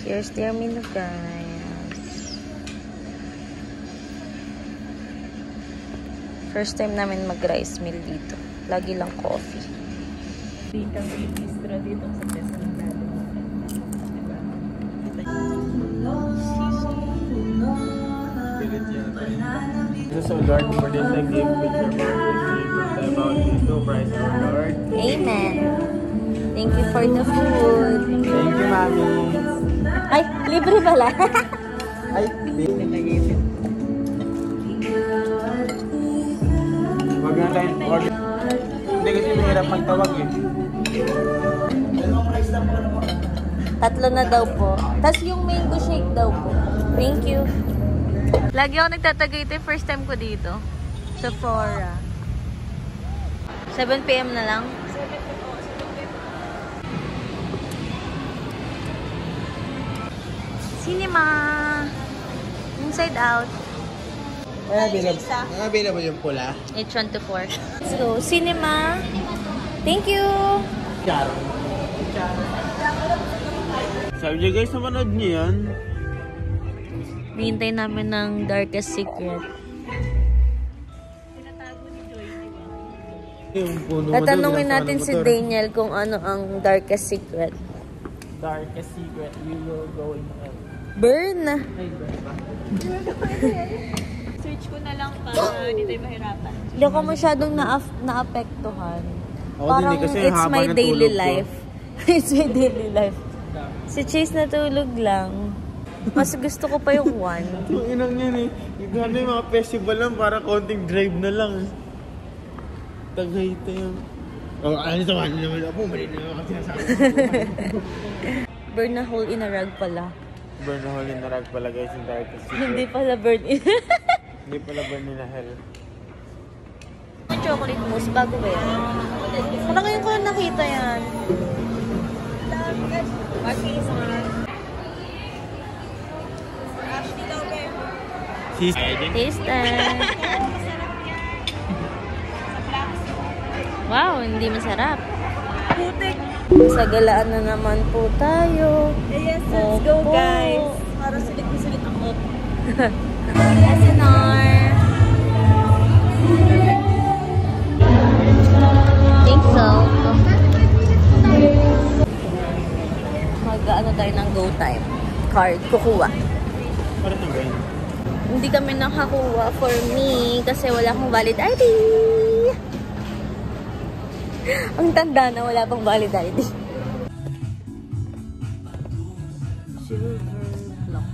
Here's their menu, guys. First time namin mag-rice meal dito. Lagi lang coffee. Hindi kami bistro dito sa Quezon Valley. So Lord, for this I give with your mercy, about no price, O Lord. Amen. Thank you for the food. Thank you, Mami. Ay, libre pala. Ay, wag na tayo. Hindi kasi mahirap magtawag eh. 3 na daw po. Tapos yung mango shake daw po. Thank you. Lagi ako nagtatagaytay. First time ko dito. Sephora. 7 PM na lang. Cinema. Inside out. Available yung pula. H1 to 4. Let's go. Cinema. Thank you. Sabi niyo guys, manood niyo yan. Hihintay namin ng Darkest Secret. Tatanungin natin si Daniel kung ano ang Darkest Secret. Darkest Secret, we will go in hell. Burn! Search ko na lang para hindi tayo mahirapan. Hindi ako masyadong naapektuhan. Ako Parang din, kasi it's haba my ng daily tulog ko. life. It's my daily life. Si Chase natulog lang. Mas gusto ko pa yung 1. Yung inang yan eh. Yung mga festival lang, para konting drive na lang. Tagaytay yan. Oh, ano naman ako, mali na ako sinasabi. Burn a hole in a rug pala. Burn a hole in the rug pala guys, yung Darkest Secret. Hindi pala burn in. Hindi pala burn in a hell. Yung chocolate mousse, bago ba yan? Parang ngayon ko na nakita yan. Taste test. Wow, hindi masarap. Putik! Sa galaan na naman po tayo. Yes, let's go Opo. guys. Para sulit ako. SNR. Think so. Mag-ano tayo ng go time. Card, kukuha. Parang ang ganyan. Hindi kami nakakuha for me kasi wala akong valid ID. Ang tanda na wala pang valid ID. Silver block.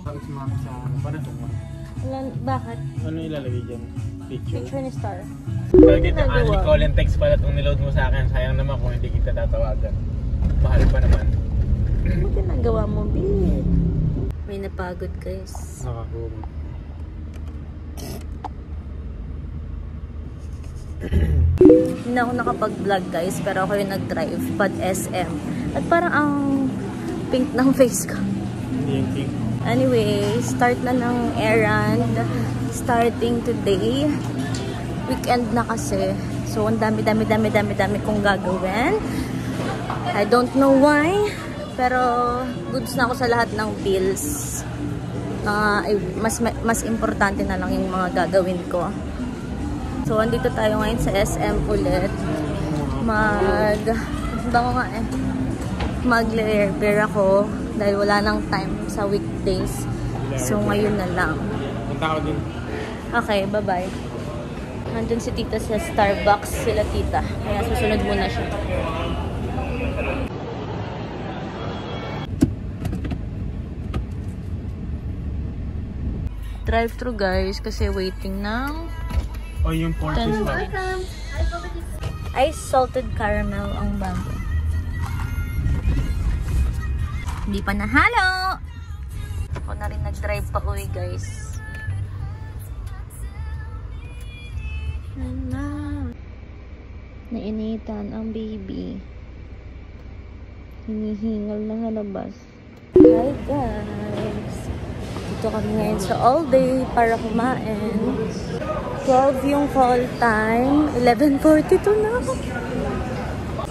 Bakit sumama sa ano? Parang sumama. Bakit? Ano ilalagay dyan? Picture? Picture ni Star. Pag dito, only call and text pala itong niload mo sa akin. Sayang naman kung hindi kita tatawagan. Mahal pa naman. Ano ginagawa mo, B? May napagod, guys. Nakakulong. Hindi ako nakapag-vlog, guys. Pero ako yung nag-drive. Pad SM. At parang ang pink ng face ko. Hindi yung pink. Anyway, start na ng errand. Starting today. Weekend na kasi. So, ang dami kong gagawin. I don't know why. Pero, goods na ako sa lahat ng bills. Mas importante na lang yung mga gagawin ko. So, andito tayo ngayon sa SM ulit. Mag-repair ako dahil wala nang time sa weekdays. So, ngayon na lang. Punta ko din. Okay, bye-bye. Nandun si tita sa Starbucks, sila tita. Kaya susunod muna siya. Drive-thru guys, kasi waiting ng Oh, yung pork is lang. Ice salted caramel ang bago. Hindi pa nahalo! Ako na rin nag-drive pa uwi guys. Nainitan ang baby. Hinihingal na halabas. Hi guys! Nandito kami ngayon sa all day para kumain. 12 yung call time. 11:42 na.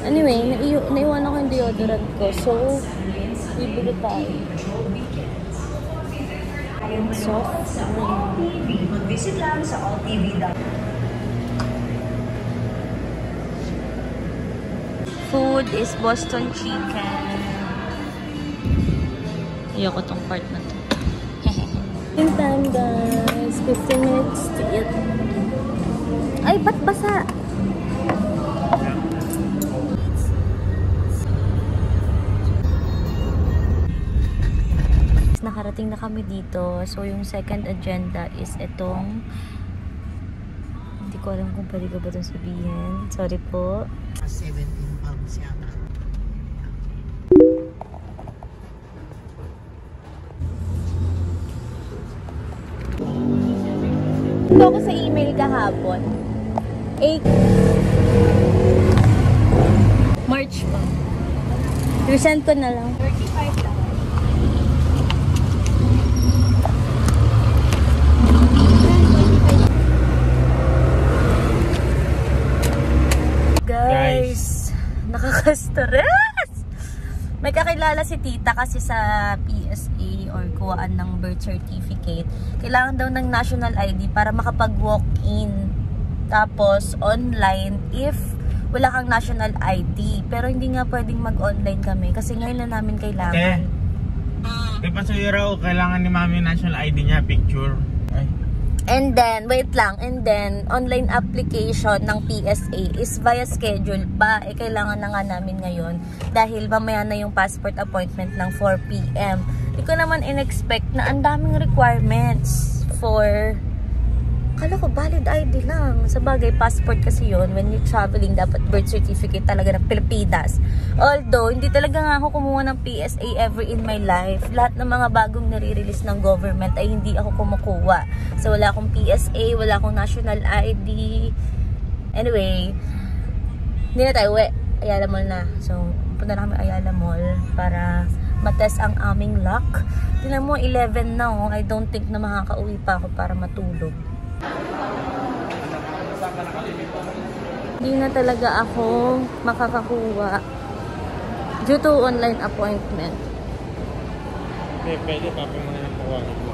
Anyway, naiwan ako yung deodorant ko. So, bibili tayo. Soft. Mag-visit lang sa alltv.com. Food is Boston chicken. Ayoko tong part na to. In time, guys. 15 minutes to eat. Ay, ba't basa? Nakarating na kami dito. So, yung second agenda is itong... Hindi ko alam kung pwede ko ba itong sabihin. Sorry po. 17 pounds yata. Ito ako sa email kahapon. 8 March pa. Resend ko na lang. 35 lang. Guys, nakaka-stress! May kakilala si tita kasi sa PSA or kuwaan ng birth certificate. Kailangan daw ng national ID para makapag-walk-in. Tapos, online if wala kang national ID. Pero hindi nga pwedeng mag-online kami kasi ngayon na namin kailangan. Di pa sa'yo raw, kailangan ni mami national ID niya, picture. Ay. And then, wait lang, and then, online application ng PSA is via schedule pa. Kailangan na nga namin ngayon dahil mamaya na yung passport appointment ng 4 PM. Hindi ko naman in-expect na ang daming requirements for... Kala ko, valid ID lang. Sa bagay, passport kasi yun. When you're traveling, dapat birth certificate talaga ng Pilipinas. Although, hindi talaga nga ako kumuha ng PSA ever in my life. Lahat ng mga bagong nare-release ng government ay hindi ako kumukuha. So, wala akong PSA, wala akong national ID. Anyway, hindi na tayo uwi. Ayala Mall na. So, punta na kami Ayala Mall para matest ang aming luck. Tingnan mo, 11 na oh. I don't think na makakauwi pa ako para matulog. Hindi na talaga ako makakakuha due to online appointment. Pwede, papi mo na lang kuhanin mo.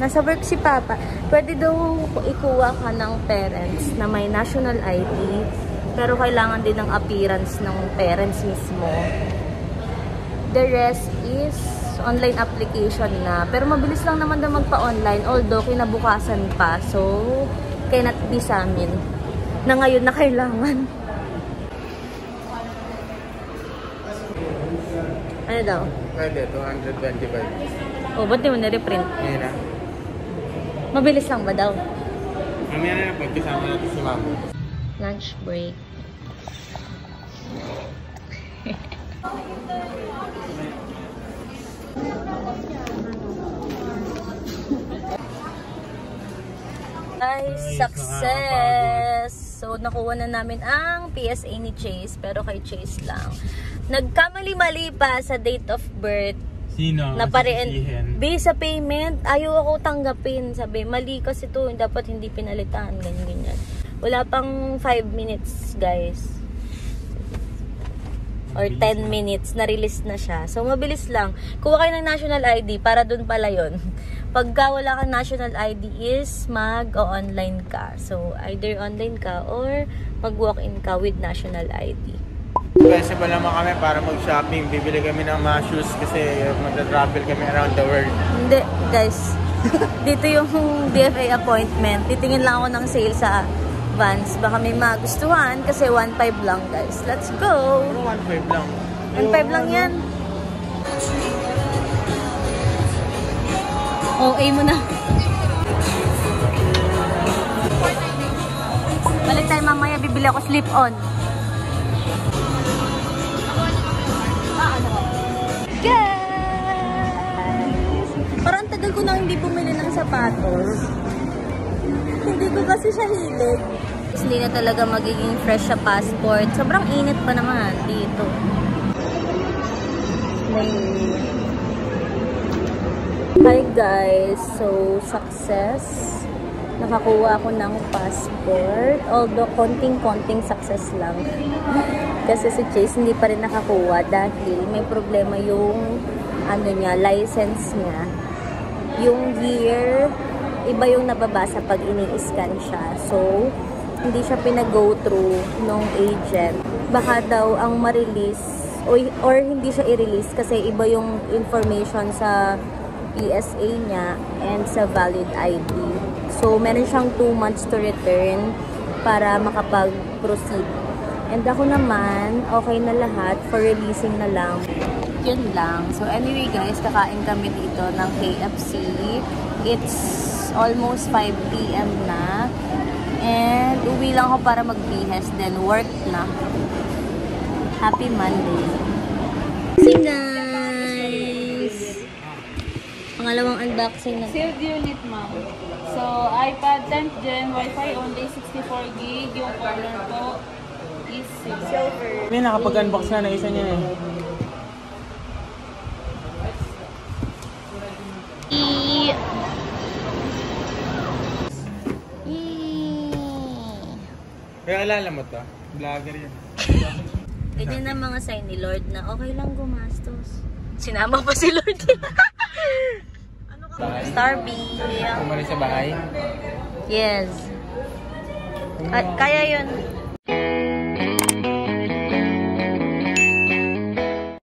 Nasa work si Papa. Pwede daw ikuha ka ng parents na may national ID, pero kailangan din ng appearance ng parents mismo. The rest is online application na. Pero mabilis lang naman daw magpa-online, although kinabukasan pa. So, cannot be sa amin na ngayon na kailangan. Ano daw? Pwede, 225. O, ba't di mo na-reprint? Ngayon na. Mabilis lang ba daw? Mamaya na lang, pagkasama natin si mama. Lunch break. Guys, success! So, nakuha na namin ang PSA ni Chase, pero kay Chase lang. Nagkamali-mali pa sa date of birth. Sino? Based sa payment, ayaw ako tanggapin. Sabi, mali kasi to, dapat hindi pinalitan. Ganyan. Wala pang 5 minutes, guys. Or 10 minutes, na-release na siya. So, mabilis lang. Kuha kayo ng national ID para dun pala yun. Pagka wala kang national ID is mag-online ka. So, either online ka or mag-walk-in ka with national ID. Kasi pa naman kami para mag-shopping. Bibili kami ng mga shoes kasi mag-travel kami around the world. Hindi, guys. Dito yung DFA appointment. Titingin lang ako ng sale sa Vans. Baka may magustuhan kasi 1.5 lang, guys. Let's go! Pero 1.5 lang. 1.5 lang yan. Oh, aim mo na. Balik tayo mamaya, bibili ako slip-on. Guys! Parang tagal ko na hindi bumili ng sapatos. Hindi ko kasi siya hilig. Hindi na talaga magiging fresh sa passport. Sobrang init pa naman dito. Hi guys! So, success. Nakakuha ako ng passport. Although, konting-konting success lang. Kasi si Chase hindi pa rin nakakuha dahil may problema yung license niya. Yung year, iba yung nababasa pag ini-scan siya. So, hindi siya pinag-go through nung agent. Baka daw ang ma-release or hindi siya i-release kasi iba yung information sa PSA niya and sa valid ID. So, meron siyang 2 months to return para makapag-proceed. And ako naman, okay na lahat for releasing na lang. Yun lang. So, anyway guys, kakain kami dito ng KFC. It's almost 5 PM na. And uwi lang ako para magbihes, then work na. Happy Monday. See guys! Pangalawang unboxing na. Sealed unit, ma'am. So, iPad 10th Gen, Wi-Fi only, 64GB. Yung color po is silver. Hindi, nakapag-unbox na ng isa niya eh. Kaya alala mo to? Vlogger yan. Ganyan na mga sign ni Lord na okay lang gumastos. Sinama pa si Lord. Starving. Umalis sa bahay? Yes. Kaya yun.